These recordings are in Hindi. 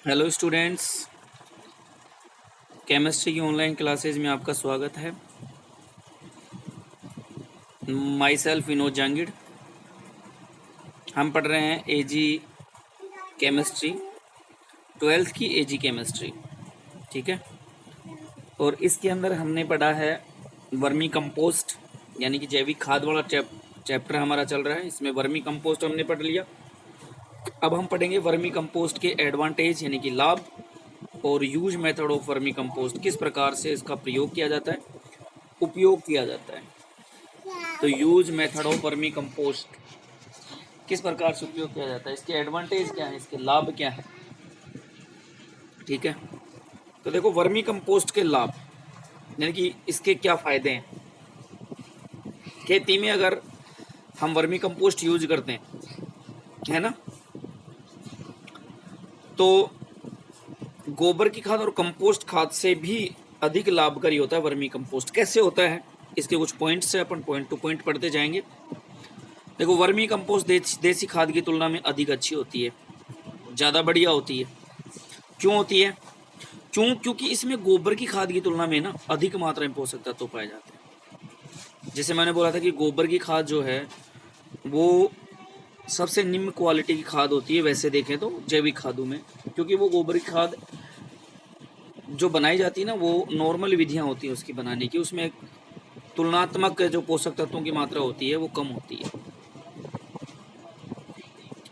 हेलो स्टूडेंट्स, केमिस्ट्री की ऑनलाइन क्लासेज में आपका स्वागत है। My self Vinod Jangid. हम पढ़ रहे हैं एजी केमिस्ट्री, 12th की एजी केमिस्ट्री। ठीक है, और इसके अंदर हमने पढ़ा है वर्मी कंपोस्ट, यानी कि जैविक खाद वाला चैप्टर हमारा चल रहा है। इसमें वर्मी कंपोस्ट हमने पढ़ लिया। अब हम पढ़ेंगे वर्मी कंपोस्ट के एडवांटेज यानी कि लाभ और use method of vermi compost, किस प्रकार से इसका प्रयोग किया जाता है, उपयोग किया जाता है। तो use method of vermi compost किस प्रकार से उपयोग किया जाता है, इसके एडवांटेज क्या है, इसके लाभ क्या है। ठीक है, तो देखो वर्मी कंपोस्ट के लाभ यानी कि इसके क्या फायदे हैं। खेती में अगर हम वर्मी कंपोस्ट यूज करते हैं, है ना, तो गोबर की खाद और कंपोस्ट खाद से भी अधिक लाभकारी होता है वर्मी कंपोस्ट। कैसे होता है, इसके कुछ पॉइंट्स है, अपन पॉइंट टू पॉइंट पढ़ते जाएंगे। देखो, वर्मी कंपोस्ट देसी खाद की तुलना में अधिक अच्छी होती है, ज़्यादा बढ़िया होती है। क्यों होती है? क्योंकि इसमें गोबर की खाद की तुलना में ना अधिक मात्रा में पोषक तत्व पाए जाते हैं। जैसे मैंने बोला था कि गोबर की खाद जो है वो सबसे निम्न क्वालिटी की खाद होती है, वैसे देखें तो जैविक खादों में, क्योंकि वो गोबर की खाद जो बनाई जाती है ना, वो नॉर्मल विधियां होती है उसकी बनाने की, उसमें तुलनात्मक जो पोषक तत्वों की मात्रा होती है वो कम होती है।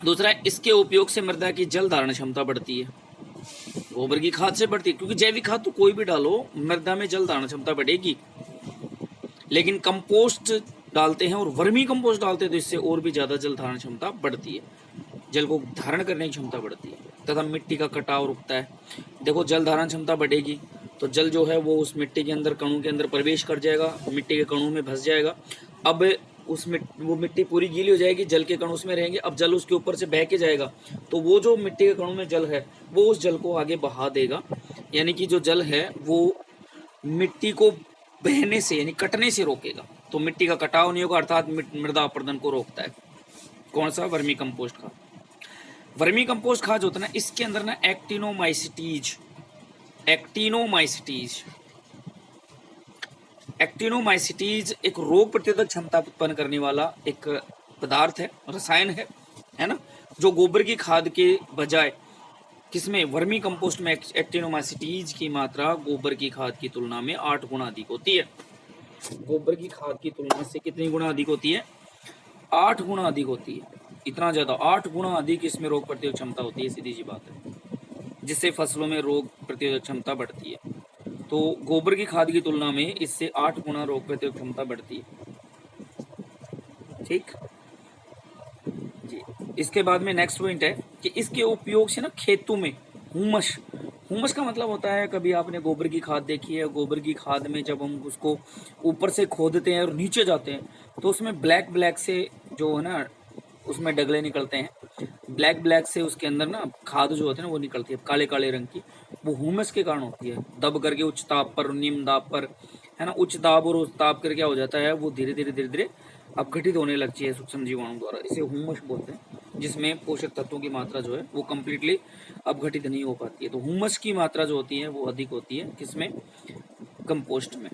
दूसरा, इसके उपयोग से मृदा की जल धारण क्षमता बढ़ती है। गोबर की खाद से बढ़ती है, क्योंकि जैविक खाद तो कोई भी डालो मृदा में जल धारण क्षमता बढ़ेगी, लेकिन कंपोस्ट डालते हैं और वर्मी कंपोस्ट डालते हैं तो इससे और भी ज़्यादा जल धारण क्षमता बढ़ती है, जल को धारण करने की क्षमता बढ़ती है, तथा मिट्टी का कटाव रुकता है। देखो, जल धारण क्षमता बढ़ेगी तो जल जो है वो उस मिट्टी के अंदर, कणों के अंदर प्रवेश कर जाएगा, मिट्टी के कणों में धंस जाएगा। अब वो मिट्टी पूरी गीली हो जाएगी, जल के कण उसमें रहेंगे। अब जल उसके ऊपर से बह के जाएगा, तो वो जो मिट्टी के कणों में जल है वो उस जल को आगे बहा देगा, यानी कि जो जल है वो मिट्टी को बहने से यानी कटने से रोकेगा। तो मिट्टी का कटाव नहीं होगा, अर्थात मृदा अपरदन को रोकता है। कौन सा? वर्मी कंपोस्ट खाद। वर्मी कंपोस्ट खाद जो होता है ना, इसके अंदर ना एक्टिनोमाइसिटीज एक रोग प्रतिरोधक क्षमता उत्पन्न करने वाला एक पदार्थ है, रसायन है ना, जो गोबर की खाद के बजाय किसमें, वर्मी कंपोस्ट में एक्टिनोमाइसिटीज की मात्रा गोबर की खाद की तुलना में 8 गुना अधिक होती है। गोबर की खाद की तुलना से कितनी गुना अधिक होती है? 8 गुना अधिक होती है। इतना ज्यादा, 8 गुना अधिक इसमें रोग प्रतिरोधक क्षमता होती है, सीधी सी बात है, जिससे फसलों में रोग प्रतिरोधक क्षमता बढ़ती है। तो गोबर की खाद की तुलना में इससे 8 गुना रोग प्रतिरोधक क्षमता बढ़ती है। ठीक जी। इसके बाद में नेक्स्ट पॉइंट है कि इसके उपयोग से ना खेतों में हुमस का मतलब होता है, कभी आपने गोबर की खाद देखी है, गोबर की खाद में जब हम उसको ऊपर से खोदते हैं और नीचे जाते हैं तो उसमें ब्लैक ब्लैक से जो है ना, उसमें डगले निकलते हैं, ब्लैक ब्लैक से उसके अंदर ना खाद जो होते हैं ना वो निकलती है काले काले रंग की। वो ह्यूमस के कारण होती है, दब करके उच्च ताप पर, निम्न दाब पर, है ना, उच्च दाब और उच्च ताप कर क्या हो जाता है, वो धीरे धीरे अपघटित होने लगती है सूक्ष्म जीवाणु द्वारा। इसे ह्यूमस बोलते हैं, जिसमें पोषक तत्वों की मात्रा जो है वो कंप्लीटली अपघटित नहीं हो पाती है। तो ह्यूमस की मात्रा जो होती है वो अधिक होती है किसमें? कंपोस्ट में।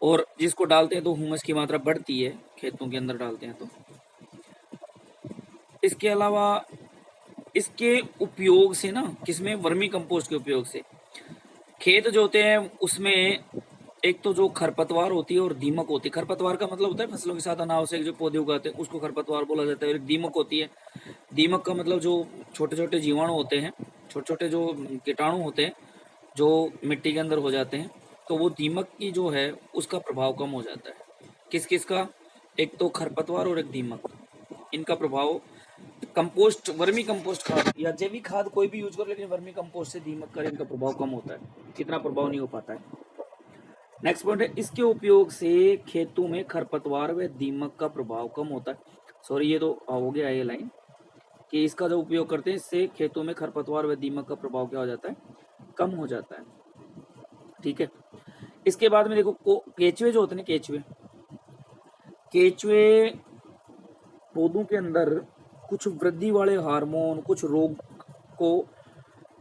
और जिसको डालते हैं तो ह्यूमस की मात्रा बढ़ती है, खेतों के अंदर डालते हैं तो। इसके अलावा इसके उपयोग से ना, किसमें? वर्मी कंपोस्ट के उपयोग से खेत जो होते हैं उसमें एक तो जो खरपतवार होती है और दीमक होती है। खरपतवार का मतलब होता है फसलों के साथ अनावश्यक जो पौधे उगाते हैं उसको खरपतवार बोला जाता है। और एक दीमक होती है, दीमक का मतलब जो छोटे छोटे जीवाणु होते हैं, छोटे छोटे जो कीटाणु होते हैं जो मिट्टी के अंदर हो जाते हैं, तो वो दीमक की जो है उसका प्रभाव कम हो जाता है। किस किस का? एक तो खरपतवार और एक दीमक, इनका प्रभाव कंपोस्ट, वर्मी कंपोस्ट खाद या जैविक खाद कोई भी यूज कर, लेकिन वर्मी कंपोस्ट से दीमक का इनका प्रभाव कम होता है, इतना प्रभाव नहीं हो पाता है। नेक्स्ट पॉइंट है, इसके उपयोग से खेतों में खरपतवार व दीमक का प्रभाव कम होता है। सॉरी, ये तो हो गया ये लाइन कि इसका जो उपयोग करते हैं इससे खेतों में खरपतवार व दीमक का प्रभाव क्या हो जाता है? कम हो जाता है। ठीक है, इसके बाद में देखो केचुए जो होते हैं, केचुए पौधों के अंदर कुछ वृद्धि वाले हार्मोन, कुछ रोग को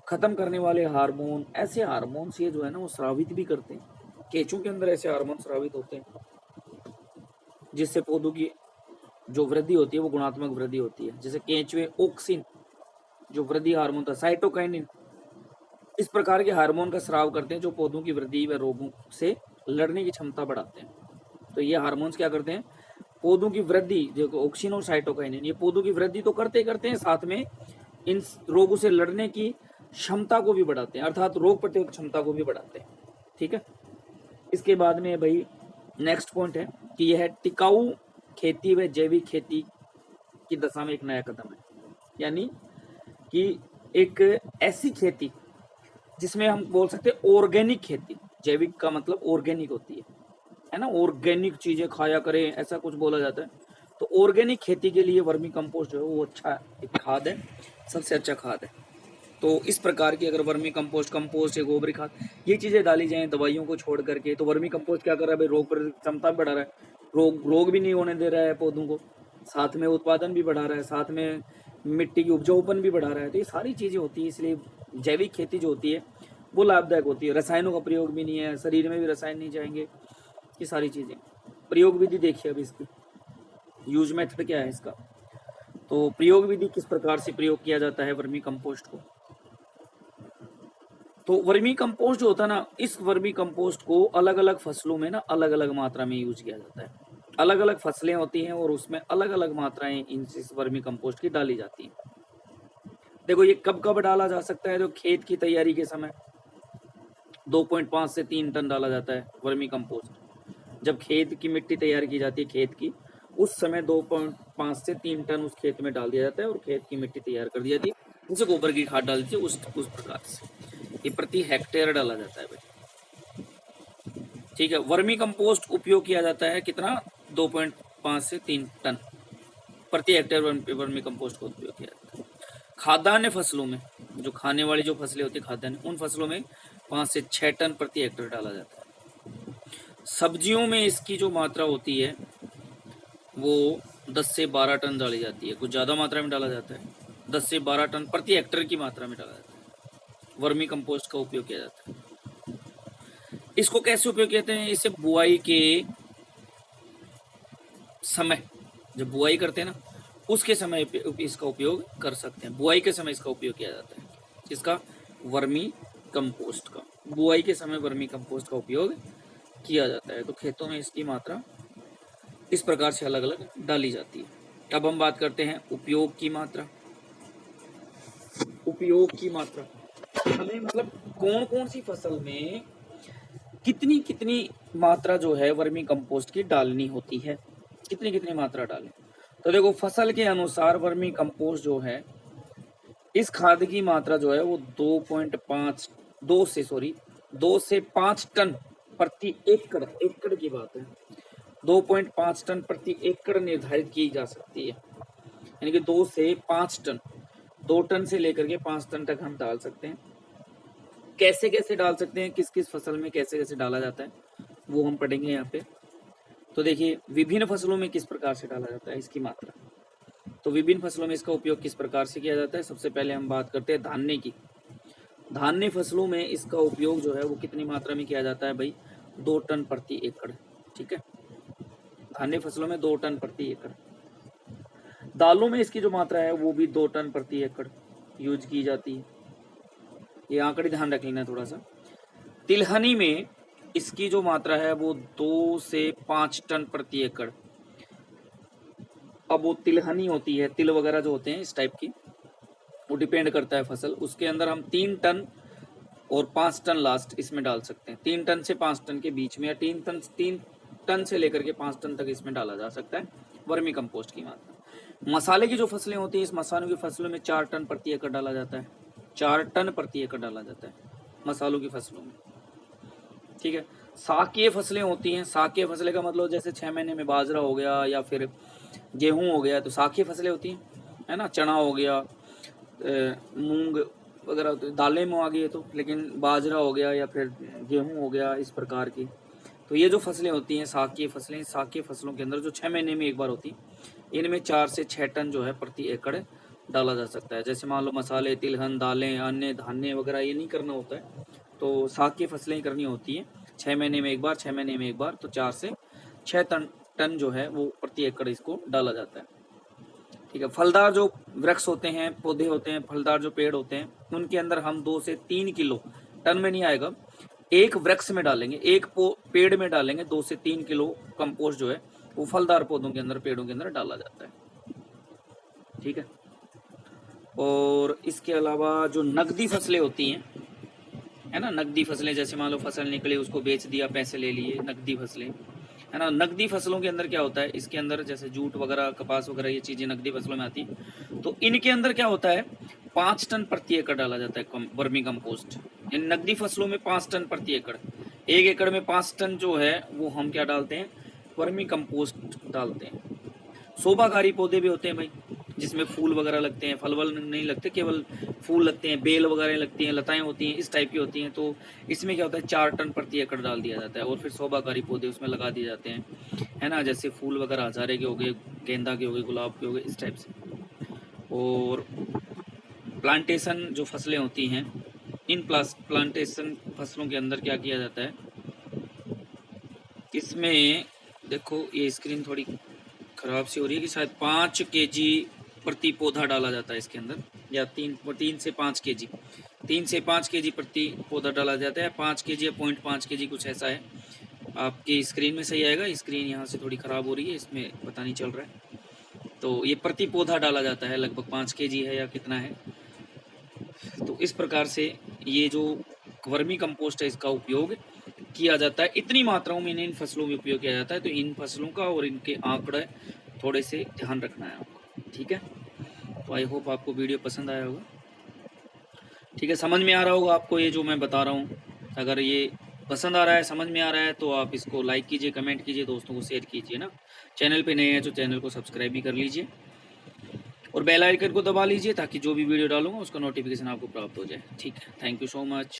खत्म करने वाले हार्मोन, ऐसे हार्मोन्स ये जो है ना वो स्रावित भी करते हैं। केंचुओं के अंदर ऐसे हार्मोन स्रावित होते हैं जिससे पौधों की जो वृद्धि होती है वो गुणात्मक वृद्धि होती है। जैसे केंचुए ऑक्सिन जो वृद्धि हार्मोन था, साइटोकाइनिन, इस प्रकार के हार्मोन का स्राव करते हैं जो पौधों की वृद्धि व रोगों से लड़ने की क्षमता बढ़ाते हैं। तो ये हार्मोन्स क्या करते हैं, पौधों की वृद्धि, जो ऑक्सिन और साइटोकाइनिन, ये पौधों की वृद्धि तो करते हैं, साथ में इन रोगों से लड़ने की क्षमता को भी बढ़ाते हैं, अर्थात रोग प्रतिरोधक क्षमता को भी बढ़ाते हैं। ठीक है। इसके बाद में भाई नेक्स्ट पॉइंट है कि यह टिकाऊ खेती व जैविक खेती की दशा में एक नया कदम है। यानी कि एक ऐसी खेती जिसमें हम बोल सकते हैं ऑर्गेनिक खेती, जैविक का मतलब ऑर्गेनिक होती है ना, ऑर्गेनिक चीजें खाया करें ऐसा कुछ बोला जाता है। तो ऑर्गेनिक खेती के लिए वर्मी कंपोस्ट जो है वो अच्छा एक खाद है, सबसे अच्छा खाद है। तो इस प्रकार की अगर वर्मी कंपोस्ट या गोबरी खाद ये चीजें डाली जाएं दवाइयों को छोड़ करके, तो वर्मी कंपोस्ट क्या कर रहा है भाई, रोग प्रतिरोधक क्षमता बढ़ा रहा है, रोग भी नहीं होने दे रहा है पौधों को, साथ में उत्पादन भी बढ़ा रहा है, साथ में मिट्टी की उपजाऊपन भी बढ़ा रहा है। तो ये सारी चीजें होती है, इसलिए जैविक खेती जो होती है वो लाभदायक होती है। रसायनों का प्रयोग भी नहीं है, शरीर में भी रसायन नहीं जाएंगे, ये सारी चीजें। प्रयोग विधि देखिए अब इसकी, यूज मेथड क्या है इसका। तो प्रयोग विधि किस प्रकार से प्रयोग किया जाता है वर्मी कंपोस्ट को। तो वर्मी कंपोस्ट जो होता है ना, इस वर्मी कंपोस्ट को अलग अलग फसलों में ना अलग अलग मात्रा में यूज किया जाता है। अलग अलग फसलें होती हैं और उसमें अलग अलग मात्राएं इस वर्मी कंपोस्ट की डाली जाती हैं। देखो ये कब कब डाला जा सकता है, तो खेत की तैयारी के समय 2.5 से 3 टन डाला जाता है वर्मी कंपोस्ट। जब खेत की मिट्टी तैयार की जाती है खेत की, उस समय 2.5 से 3 टन उस खेत में डाल दिया जाता है और खेत की मिट्टी तैयार कर दी जाती है, जैसे गोबर की खाद डालती है उस प्रकार से ये प्रति हेक्टेयर डाला जाता है भाई। ठीक है। वर्मी कंपोस्ट उपयोग किया जाता है कितना, 2.5 से 3 टन प्रति हेक्टेयर वर्मी कंपोस्ट का उपयोग किया जाता है। खाद्यान्न फसलों में, जो खाने वाली जो फसलें होती है खाद्यान्न, उन फसलों में 5 से 6 टन प्रति हेक्टेयर डाला जाता है। सब्जियों में इसकी जो मात्रा होती है वो 10 से 12 टन डाली जाती है, कुछ ज़्यादा मात्रा में डाला जाता है, 10 से 12 टन प्रति हेक्टेयर की मात्रा में डाला जाता है। वर्मी कंपोस्ट का उपयोग किया जाता है। इसको कैसे उपयोग करते हैं, इसे बुआई के समय, जब बुआई करते हैं ना उसके समय इसका उपयोग कर सकते हैं। बुआई के समय इसका उपयोग किया जाता है, इसका वर्मी कंपोस्ट का बुआई के समय वर्मी कंपोस्ट का उपयोग किया जाता है। तो खेतों में इसकी मात्रा इस प्रकार से अलग अलग डाली जाती है। अब हम बात करते हैं उपयोग की मात्रा। उपयोग की मात्रा हमें मतलब कौन कौन सी फसल में कितनी कितनी मात्रा जो है वर्मी कंपोस्ट की डालनी होती है, कितनी कितनी मात्रा डालें। तो देखो फसल के अनुसार वर्मी कंपोस्ट जो है, इस खाद की मात्रा जो है वो 2 से 5 टन प्रति एकड़, एकड़ की बात है, 2.5 टन प्रति एकड़ निर्धारित की जा सकती है। यानी कि 2 से 5 टन, 2 टन से लेकर के 5 टन तक हम डाल सकते हैं। कैसे कैसे डाल सकते हैं, किस किस फसल में कैसे कैसे डाला जाता है, वो हम पढ़ेंगे यहाँ पे। तो देखिए विभिन्न फसलों में किस प्रकार से डाला जाता है इसकी मात्रा। तो विभिन्न फसलों में इसका उपयोग किस प्रकार से किया जाता है, सबसे पहले हम बात करते हैं धान्य की। धान्य फसलों में इसका उपयोग जो है वो कितनी मात्रा में किया जाता है भाई, 2 टन प्रति एकड़। ठीक है, धान्य फसलों में 2 टन प्रति एकड़। दालों में इसकी जो मात्रा है वो भी 2 टन प्रति एकड़ यूज की जाती है। ये आंकड़े ध्यान रख लेना थोड़ा सा। तिलहनी में इसकी जो मात्रा है वो 2 से 5 टन प्रति एकड़। अब वो तिलहनी होती है, तिल वगैरह जो होते हैं इस टाइप की, वो डिपेंड करता है फसल, उसके अंदर हम 3 टन और 5 टन लास्ट इसमें डाल सकते हैं। 3 टन से 5 टन के बीच में, या 3 टन से लेकर के 5 टन तक इसमें डाला जा सकता है वर्मी कंपोस्ट की मात्रा। मसाले की जो फसलें होती हैं, इस मसालों की फसलों में 4 टन प्रति एकड़ डाला जाता है, 4 टन प्रति एकड़ डाला जाता है मसालों की फसलों में। ठीक है। साकीय फसलें होती हैं, साकीय फसलें का मतलब जैसे 6 महीने में बाजरा हो गया या फिर गेहूं हो गया, तो साकीय फसलें होती हैं, है ना। चना हो गया, मूंग वगैरह, दालें में आ गई है तो, लेकिन बाजरा हो गया या फिर गेहूं हो गया, इस प्रकार की। तो ये जो फसलें होती हैं साकीय फसलें, साकीय फसलों के अंदर जो 6 महीने में एक बार होती है, इनमें 4 से 6 टन जो है प्रति एकड़ डाला जा सकता है। जैसे मान लो मसाले, तिलहन, दालें, अन्य धान्य वगैरह ये नहीं करना होता है, तो साग की फसलें ही करनी होती हैं। 6 महीने में एक बार, 6 महीने में एक बार, तो 4 से 6 टन जो है वो प्रति एकड़ इसको डाला जाता है। ठीक है। फलदार जो वृक्ष होते हैं, पौधे होते हैं, फलदार जो पेड़ होते हैं, उनके अंदर हम 2 से 3 किलो, टन में नहीं आएगा, एक वृक्ष में डालेंगे, एक पेड़ में डालेंगे 2 से 3 किलो कंपोस्ट जो है वो फलदार पौधों के अंदर, पेड़ों के अंदर डाला जाता है। ठीक है। और इसके अलावा जो नकदी फसलें होती हैं, है ना, नकदी फसलें, जैसे मान लो फसल निकली, उसको बेच दिया, पैसे ले लिए, नकदी फसलें, है ना। नकदी फसलों के अंदर क्या होता है, इसके अंदर जैसे जूट वगैरह, कपास वगैरह, ये चीज़ें नकदी फसलों में आती हैं। तो इनके अंदर क्या होता है, 5 टन प्रति एकड़ डाला जाता है वर्मी कंपोस्ट। इन नकदी फसलों में 5 टन प्रति एकड़, 1 एकड़ में 5 टन जो है वो हम क्या डालते हैं, वर्मी कंपोस्ट डालते हैं। शोभाकारी पौधे भी होते हैं भाई, जिसमें फूल वगैरह लगते हैं, फल वल नहीं लगते, केवल फूल लगते हैं, बेल वगैरह लगती हैं, लताएं होती हैं, इस टाइप की होती हैं। तो इसमें क्या होता है, 4 टन प्रति एकड़ डाल दिया जाता है। और फिर शोभाकारी पौधे उसमें लगा दिए जाते हैं, है ना, जैसे फूल वगैरह हजारे के हो गए, गेंदा के हो गए, गुलाब के हो गए, इस टाइप से। और प्लांटेशन जो फसलें होती हैं, इन प्लांटेशन फसलों के अंदर क्या किया जाता है, इसमें देखो ये स्क्रीन थोड़ी खराब सी हो रही है कि शायद 5 केजी प्रति पौधा डाला जाता है इसके अंदर, या 3 से 5 केजी, 3 से 5 केजी प्रति पौधा डाला जाता है। 5 केजी या 0.5 केजी कुछ ऐसा है। आपकी स्क्रीन में सही आएगा, स्क्रीन यहाँ से थोड़ी ख़राब हो रही है, इसमें पता नहीं चल रहा है। तो ये प्रति पौधा डाला जाता है, लगभग 5 केजी है या कितना है। तो इस प्रकार से ये जो वर्मी कंपोस्ट है, इसका उपयोग किया जाता है। इतनी मात्राओं में इन फसलों में उपयोग किया जाता है। तो इन फसलों का और इनके आंकड़े थोड़े से ध्यान रखना है आपको। ठीक है। तो आई होप आपको वीडियो पसंद आया होगा। ठीक है, समझ में आ रहा होगा आपको ये जो मैं बता रहा हूँ। अगर ये पसंद आ रहा है, समझ में आ रहा है, तो आप इसको लाइक कीजिए, कमेंट कीजिए, दोस्तों को शेयर कीजिए ना। चैनल पे नए हैं तो चैनल को सब्सक्राइब भी कर लीजिए और बेल आइकन को दबा लीजिए, ताकि जो भी वीडियो डालूंगा उसका नोटिफिकेशन आपको प्राप्त हो जाए। ठीक है, थैंक यू सो मच।